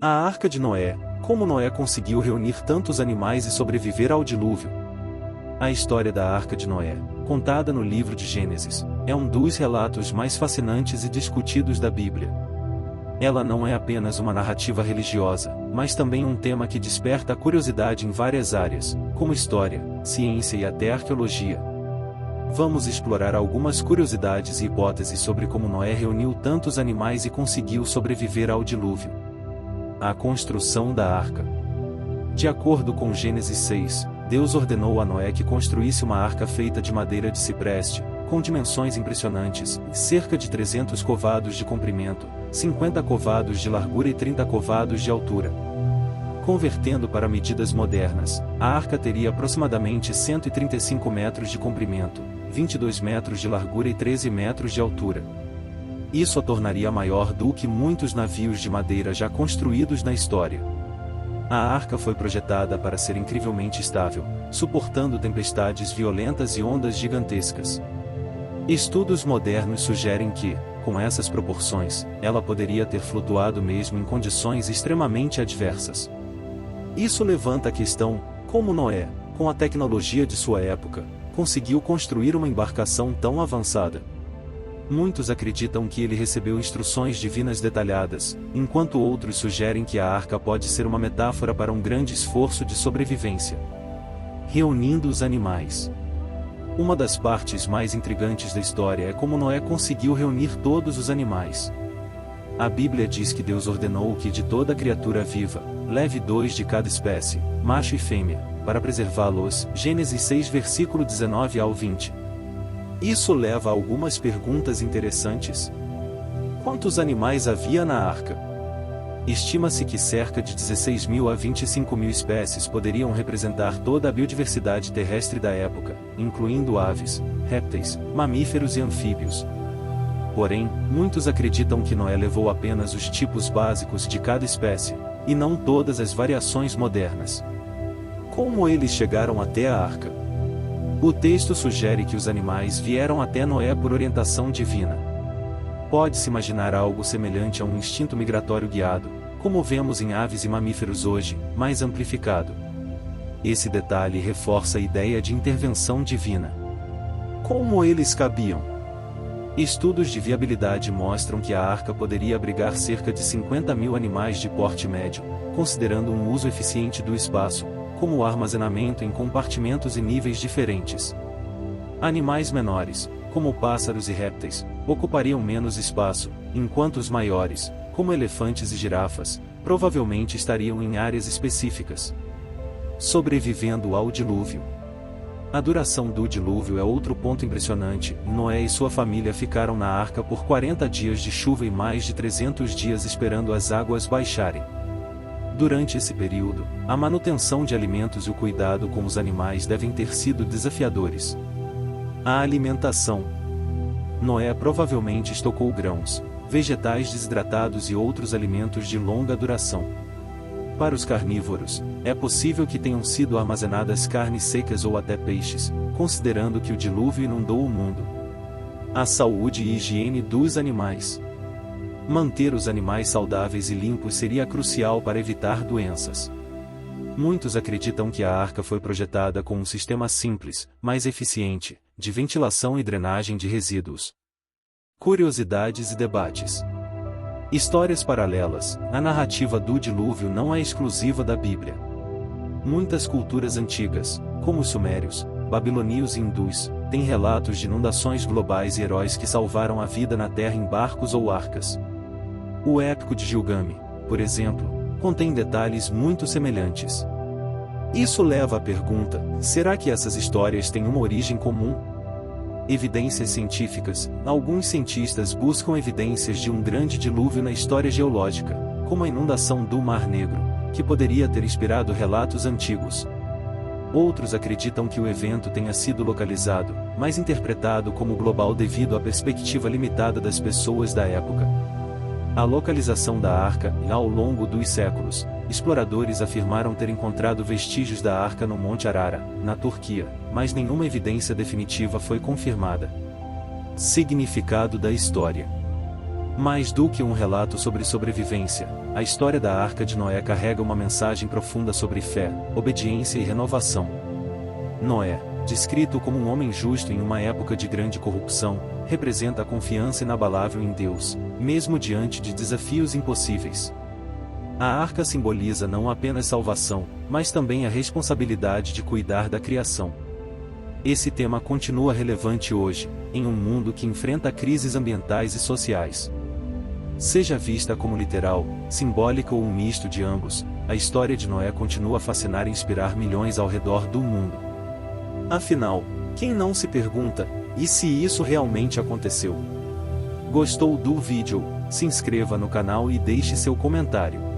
A Arca de Noé. Como Noé conseguiu reunir tantos animais e sobreviver ao dilúvio? A história da Arca de Noé, contada no livro de Gênesis, é um dos relatos mais fascinantes e discutidos da Bíblia. Ela não é apenas uma narrativa religiosa, mas também um tema que desperta a curiosidade em várias áreas, como história, ciência e até arqueologia. Vamos explorar algumas curiosidades e hipóteses sobre como Noé reuniu tantos animais e conseguiu sobreviver ao dilúvio. A construção da arca. De acordo com Gênesis 6, Deus ordenou a Noé que construísse uma arca feita de madeira de cipreste, com dimensões impressionantes, cerca de 300 covados de comprimento, 50 covados de largura e 30 covados de altura. Convertendo para medidas modernas, a arca teria aproximadamente 135 metros de comprimento, 22 metros de largura e 13 metros de altura. Isso a tornaria maior do que muitos navios de madeira já construídos na história. A arca foi projetada para ser incrivelmente estável, suportando tempestades violentas e ondas gigantescas. Estudos modernos sugerem que, com essas proporções, ela poderia ter flutuado mesmo em condições extremamente adversas. Isso levanta a questão: como Noé, com a tecnologia de sua época, conseguiu construir uma embarcação tão avançada? Muitos acreditam que ele recebeu instruções divinas detalhadas, enquanto outros sugerem que a arca pode ser uma metáfora para um grande esforço de sobrevivência. Reunindo os animais. Uma das partes mais intrigantes da história é como Noé conseguiu reunir todos os animais. A Bíblia diz que Deus ordenou que de toda criatura viva, leve 2 de cada espécie, macho e fêmea, para preservá-los. Gênesis 6 versículo 19 ao 20. Isso leva a algumas perguntas interessantes. Quantos animais havia na arca? Estima-se que cerca de 16.000 a 25.000 espécies poderiam representar toda a biodiversidade terrestre da época, incluindo aves, répteis, mamíferos e anfíbios. Porém, muitos acreditam que Noé levou apenas os tipos básicos de cada espécie, e não todas as variações modernas. Como eles chegaram até a arca? O texto sugere que os animais vieram até Noé por orientação divina. Pode-se imaginar algo semelhante a um instinto migratório guiado, como vemos em aves e mamíferos hoje, mais amplificado. Esse detalhe reforça a ideia de intervenção divina. Como eles cabiam? Estudos de viabilidade mostram que a arca poderia abrigar cerca de 50.000 animais de porte médio, considerando um uso eficiente do espaço, como o armazenamento em compartimentos e níveis diferentes. Animais menores, como pássaros e répteis, ocupariam menos espaço, enquanto os maiores, como elefantes e girafas, provavelmente estariam em áreas específicas. Sobrevivendo ao dilúvio. A duração do dilúvio é outro ponto impressionante. Noé e sua família ficaram na arca por 40 dias de chuva e mais de 300 dias esperando as águas baixarem. Durante esse período, a manutenção de alimentos e o cuidado com os animais devem ter sido desafiadores. A alimentação. Noé provavelmente estocou grãos, vegetais desidratados e outros alimentos de longa duração. Para os carnívoros, é possível que tenham sido armazenadas carnes secas ou até peixes, considerando que o dilúvio inundou o mundo. A saúde e higiene dos animais. Manter os animais saudáveis e limpos seria crucial para evitar doenças. Muitos acreditam que a arca foi projetada com um sistema simples, mas eficiente, de ventilação e drenagem de resíduos. Curiosidades e debates. Histórias paralelas. A narrativa do dilúvio não é exclusiva da Bíblia. Muitas culturas antigas, como os sumérios, babilônios e hindus, têm relatos de inundações globais e heróis que salvaram a vida na terra em barcos ou arcas. O épico de Gilgamesh, por exemplo, contém detalhes muito semelhantes. Isso leva à pergunta: será que essas histórias têm uma origem comum? Evidências científicas. Alguns cientistas buscam evidências de um grande dilúvio na história geológica, como a inundação do Mar Negro, que poderia ter inspirado relatos antigos. Outros acreditam que o evento tenha sido localizado, mas interpretado como global devido à perspectiva limitada das pessoas da época. A localização da arca. Ao longo dos séculos, exploradores afirmaram ter encontrado vestígios da arca no Monte Arara, na Turquia, mas nenhuma evidência definitiva foi confirmada. Significado da história. Mais do que um relato sobre sobrevivência, a história da Arca de Noé carrega uma mensagem profunda sobre fé, obediência e renovação. Noé, descrito como um homem justo em uma época de grande corrupção, representa a confiança inabalável em Deus, mesmo diante de desafios impossíveis. A arca simboliza não apenas salvação, mas também a responsabilidade de cuidar da criação. Esse tema continua relevante hoje, em um mundo que enfrenta crises ambientais e sociais. Seja vista como literal, simbólica ou um misto de ambos, a história de Noé continua a fascinar e inspirar milhões ao redor do mundo. Afinal, quem não se pergunta, e se isso realmente aconteceu? Gostou do vídeo? Se inscreva no canal e deixe seu comentário.